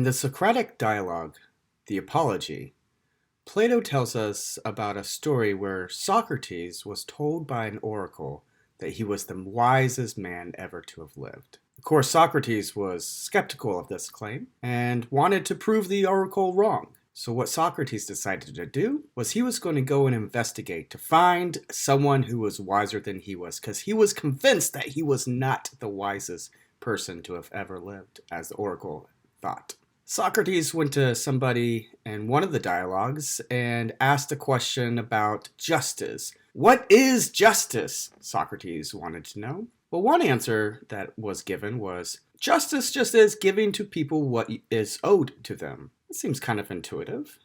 In the Socratic dialogue, The Apology, Plato tells us about a story where Socrates was told by an oracle that he was the wisest man ever to have lived. Of course, Socrates was skeptical of this claim and wanted to prove the oracle wrong. So what Socrates decided to do was he was going to go and investigate to find someone who was wiser than he was, because he was convinced that he was not the wisest person to have ever lived, as the oracle thought. Socrates went to somebody in one of the dialogues and asked a question about justice. What is justice? Socrates wanted to know. Well, one answer that was given was, justice just is giving to people what is owed to them. It seems kind of intuitive.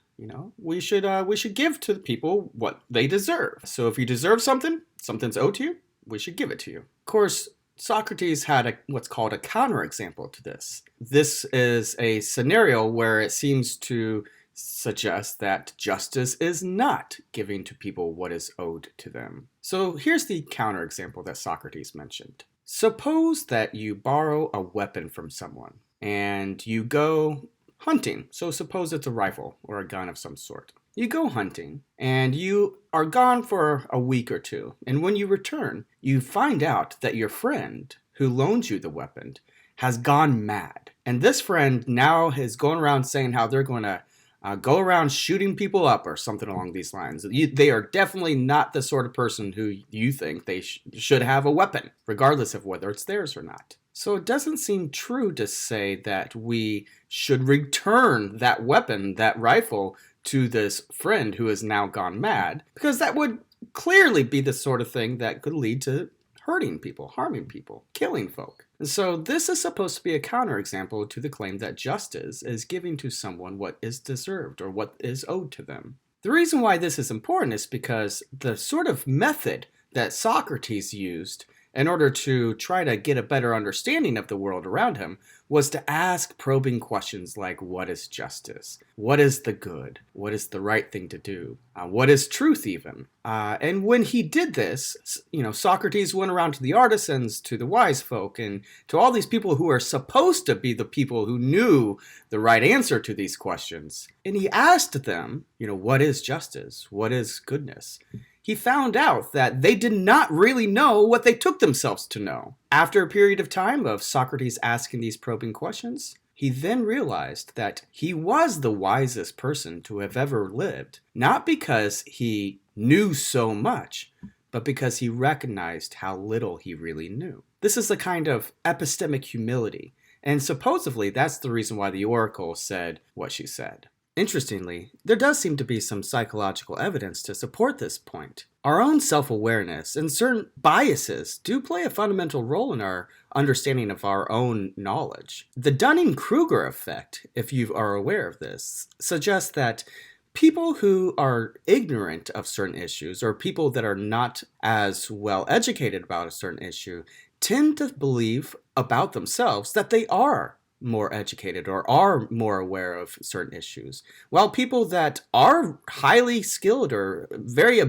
We should give to the people what they deserve. So if you deserve something, something's owed to you, we should give it to you. Of course, Socrates had what's called a counterexample to this. This is a scenario where it seems to suggest that justice is not giving to people what is owed to them. So here's the counterexample that Socrates mentioned. Suppose that you borrow a weapon from someone and you go hunting. So suppose it's a rifle or a gun of some sort. You go hunting and you are gone for a week or two. And when you return, you find out that your friend who loaned you the weapon has gone mad. And this friend now is going around saying how they're going to go around shooting people up or something along these lines. They are definitely not the sort of person who you think they should have a weapon, regardless of whether it's theirs or not. So it doesn't seem true to say that we should return that weapon, that rifle, to this friend who has now gone mad, because that would clearly be the sort of thing that could lead to hurting people, harming people, killing folk. And so this is supposed to be a counterexample to the claim that justice is giving to someone what is deserved or what is owed to them. The reason why this is important is because the sort of method that Socrates used in order to try to get a better understanding of the world around him was to ask probing questions like, what is justice? What is the good? What is the right thing to do? What is truth even? And when he did this, Socrates went around to the artisans, to the wise folk, and to all these people who are supposed to be the people who knew the right answer to these questions. And he asked them, what is justice? What is goodness? He found out that they did not really know what they took themselves to know. After a period of time of Socrates asking these probing questions, he then realized that he was the wisest person to have ever lived, not because he knew so much, but because he recognized how little he really knew. This is a kind of epistemic humility, and supposedly that's the reason why the oracle said what she said. Interestingly, there does seem to be some psychological evidence to support this point. Our own self-awareness and certain biases do play a fundamental role in our understanding of our own knowledge. The Dunning-Kruger effect, if you are aware of this, suggests that people who are ignorant of certain issues, or people that are not as well educated about a certain issue, tend to believe about themselves that they are more educated or are more aware of certain issues, while people that are highly skilled or very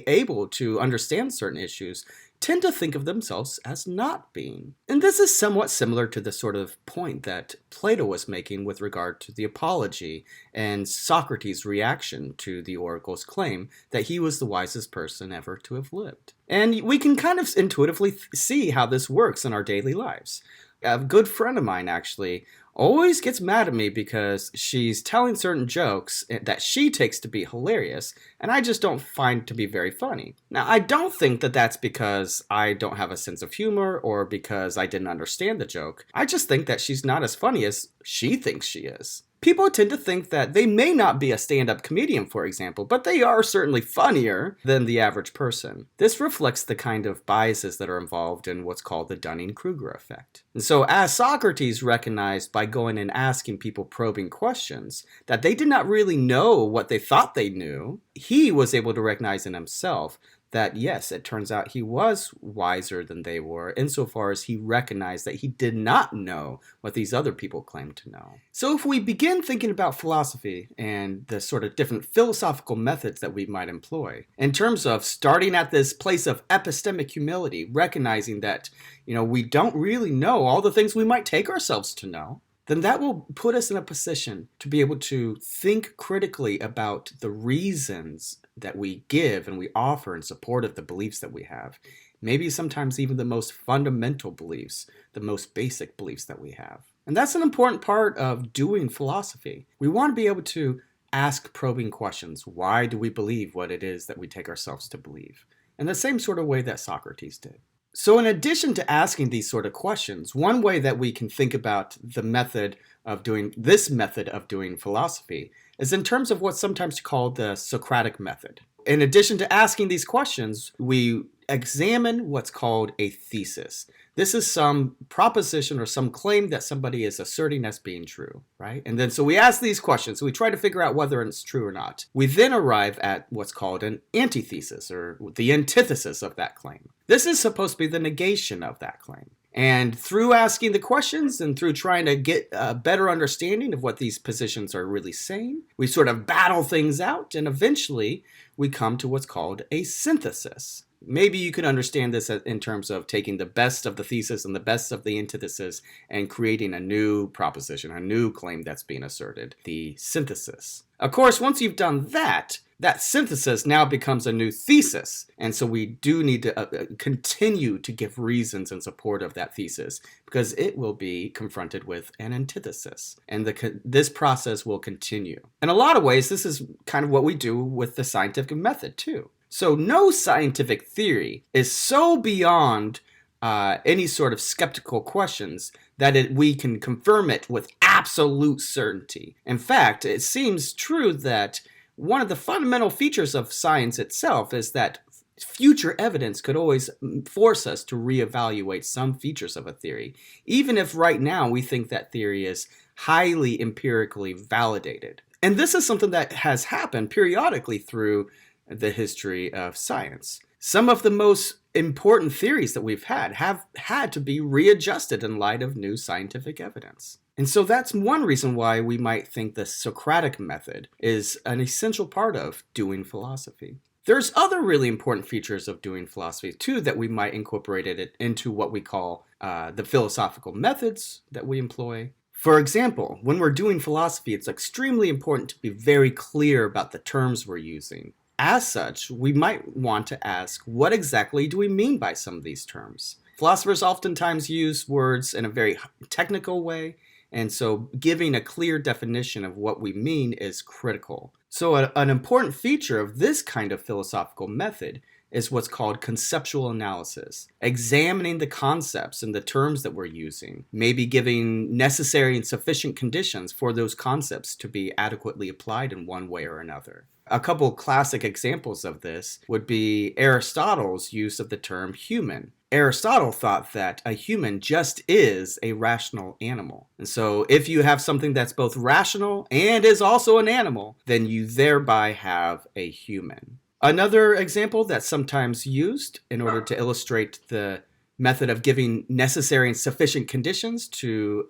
able to understand certain issues tend to think of themselves as not being. And this is somewhat similar to the sort of point that Plato was making with regard to the apology and Socrates' reaction to the oracle's claim that he was the wisest person ever to have lived. And we can kind of intuitively see how this works in our daily lives. A good friend of mine actually always gets mad at me because she's telling certain jokes that she takes to be hilarious, and I just don't find to be very funny. Now, I don't think that that's because I don't have a sense of humor or because I didn't understand the joke. I just think that she's not as funny as she thinks she is. People tend to think that they may not be a stand-up comedian, for example, but they are certainly funnier than the average person. This reflects the kind of biases that are involved in what's called the Dunning-Kruger effect. And so as Socrates recognized by going and asking people probing questions that they did not really know what they thought they knew, he was able to recognize in himself that yes, it turns out he was wiser than they were insofar as he recognized that he did not know what these other people claimed to know. So if we begin thinking about philosophy and the sort of different philosophical methods that we might employ, in terms of starting at this place of epistemic humility, recognizing that, we don't really know all the things we might take ourselves to know, then that will put us in a position to be able to think critically about the reasons that we give and we offer in support of the beliefs that we have. Maybe sometimes even the most fundamental beliefs, the most basic beliefs that we have. And that's an important part of doing philosophy. We want to be able to ask probing questions. Why do we believe what it is that we take ourselves to believe? In the same sort of way that Socrates did. So in addition to asking these sort of questions, one way that we can think about the method of doing philosophy is in terms of what's sometimes called the Socratic Method. In addition to asking these questions, we examine what's called a thesis. This is some proposition or some claim that somebody is asserting as being true, right? And then so we ask these questions. So we try to figure out whether it's true or not. We then arrive at what's called an antithesis, or the antithesis of that claim. This is supposed to be the negation of that claim. And through asking the questions and through trying to get a better understanding of what these positions are really saying, we sort of battle things out, and eventually we come to what's called a synthesis. Maybe you could understand this in terms of taking the best of the thesis and the best of the antithesis and creating a new proposition, a new claim that's being asserted, the synthesis. Of course, once you've done that, that synthesis now becomes a new thesis. And so we do need to continue to give reasons in support of that thesis, because it will be confronted with an antithesis. And this process will continue. In a lot of ways, this is kind of what we do with the scientific method too. So no scientific theory is so beyond any sort of skeptical questions that we can confirm it with absolute certainty. In fact, it seems true that one of the fundamental features of science itself is that future evidence could always force us to reevaluate some features of a theory, even if right now we think that theory is highly empirically validated. And this is something that has happened periodically through the history of science. Some of the most important theories that we've had have had to be readjusted in light of new scientific evidence. And so that's one reason why we might think the Socratic method is an essential part of doing philosophy. There's other really important features of doing philosophy too that we might incorporate it into what we call the philosophical methods that we employ. For example, when we're doing philosophy, it's extremely important to be very clear about the terms we're using. As such, we might want to ask, what exactly do we mean by some of these terms? Philosophers oftentimes use words in a very technical way, and so giving a clear definition of what we mean is critical. So an important feature of this kind of philosophical method is what's called conceptual analysis, examining the concepts and the terms that we're using, maybe giving necessary and sufficient conditions for those concepts to be adequately applied in one way or another. A couple classic examples of this would be Aristotle's use of the term human. Aristotle thought that a human just is a rational animal. And so if you have something that's both rational and is also an animal, then you thereby have a human. Another example that's sometimes used in order to illustrate the method of giving necessary and sufficient conditions to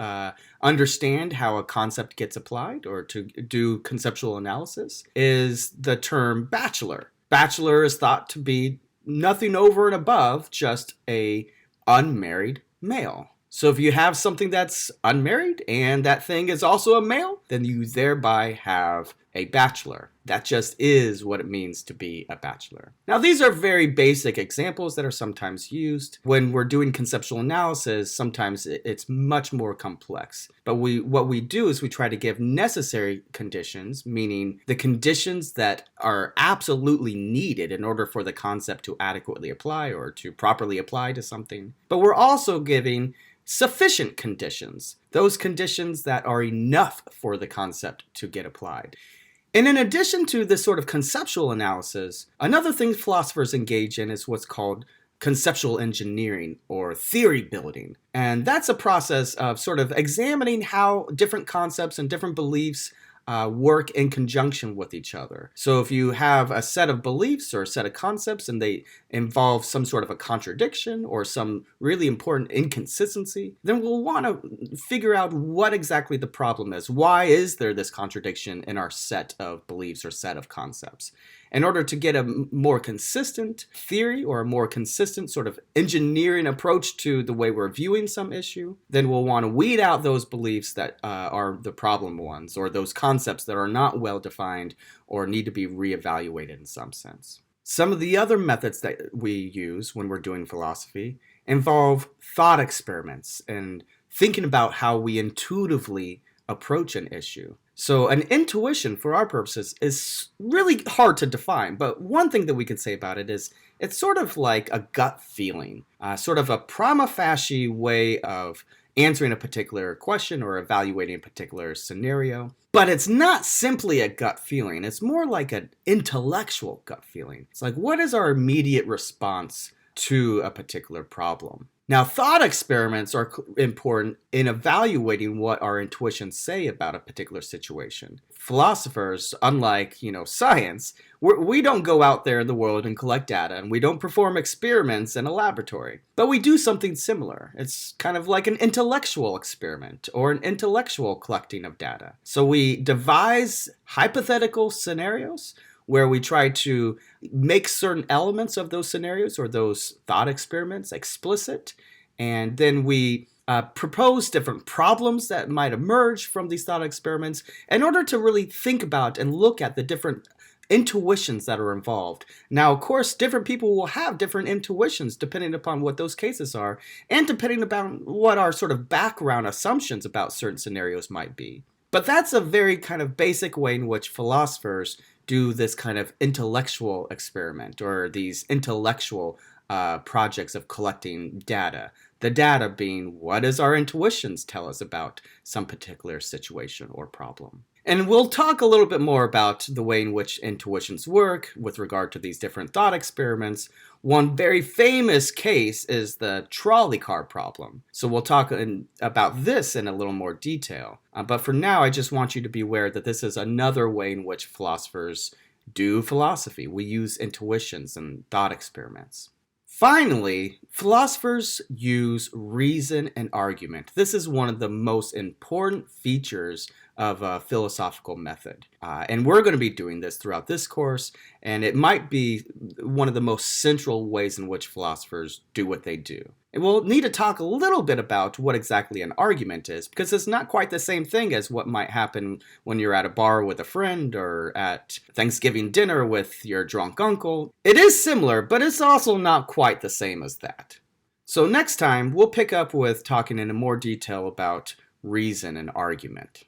understand how a concept gets applied or to do conceptual analysis is the term bachelor. Bachelor is thought to be nothing over and above just a unmarried male. So if you have something that's unmarried and that thing is also a male, then you thereby have a bachelor. That just is what it means to be a bachelor. Now, these are very basic examples that are sometimes used. When we're doing conceptual analysis, sometimes it's much more complex. But what we do is we try to give necessary conditions, meaning the conditions that are absolutely needed in order for the concept to adequately apply or to properly apply to something. But we're also giving sufficient conditions, those conditions that are enough for the concept to get applied. And in addition to this sort of conceptual analysis, another thing philosophers engage in is what's called conceptual engineering or theory building. And that's a process of sort of examining how different concepts and different beliefs work in conjunction with each other. So if you have a set of beliefs or a set of concepts and involves some sort of a contradiction or some really important inconsistency, then we'll want to figure out what exactly the problem is. Why is there this contradiction in our set of beliefs or set of concepts? In order to get a more consistent theory or a more consistent sort of engineering approach to the way we're viewing some issue, then we'll want to weed out those beliefs that are the problem ones, or those concepts that are not well defined or need to be reevaluated in some sense. Some of the other methods that we use when we're doing philosophy involve thought experiments and thinking about how we intuitively approach an issue. So an intuition, for our purposes, is really hard to define, but one thing that we can say about it is it's sort of like a gut feeling, sort of a prima facie way of answering a particular question or evaluating a particular scenario. But it's not simply a gut feeling. It's more like an intellectual gut feeling. It's like, what is our immediate response to a particular problem? Now, thought experiments are important in evaluating what our intuitions say about a particular situation. Philosophers, unlike, science, we don't go out there in the world and collect data, and we don't perform experiments in a laboratory. But we do something similar. It's kind of like an intellectual experiment or an intellectual collecting of data. So we devise hypothetical scenarios where we try to make certain elements of those scenarios or those thought experiments explicit, and then we propose different problems that might emerge from these thought experiments in order to really think about and look at the different intuitions that are involved. Now, of course, different people will have different intuitions depending upon what those cases are, and depending upon what our sort of background assumptions about certain scenarios might be. But that's a very kind of basic way in which philosophers do this kind of intellectual experiment, or these intellectual projects of collecting data. The data being, what does our intuitions tell us about some particular situation or problem? And we'll talk a little bit more about the way in which intuitions work with regard to these different thought experiments. One very famous case is the trolley car problem. So we'll talk about this in a little more detail. But for now, I just want you to be aware that this is another way in which philosophers do philosophy. We use intuitions and thought experiments. Finally, philosophers use reason and argument. This is one of the most important features of a philosophical method. And we're going to be doing this throughout this course, and it might be one of the most central ways in which philosophers do what they do. And we'll need to talk a little bit about what exactly an argument is, because it's not quite the same thing as what might happen when you're at a bar with a friend or at Thanksgiving dinner with your drunk uncle. It is similar, but it's also not quite the same as that. So next time, we'll pick up with talking in more detail about reason and argument.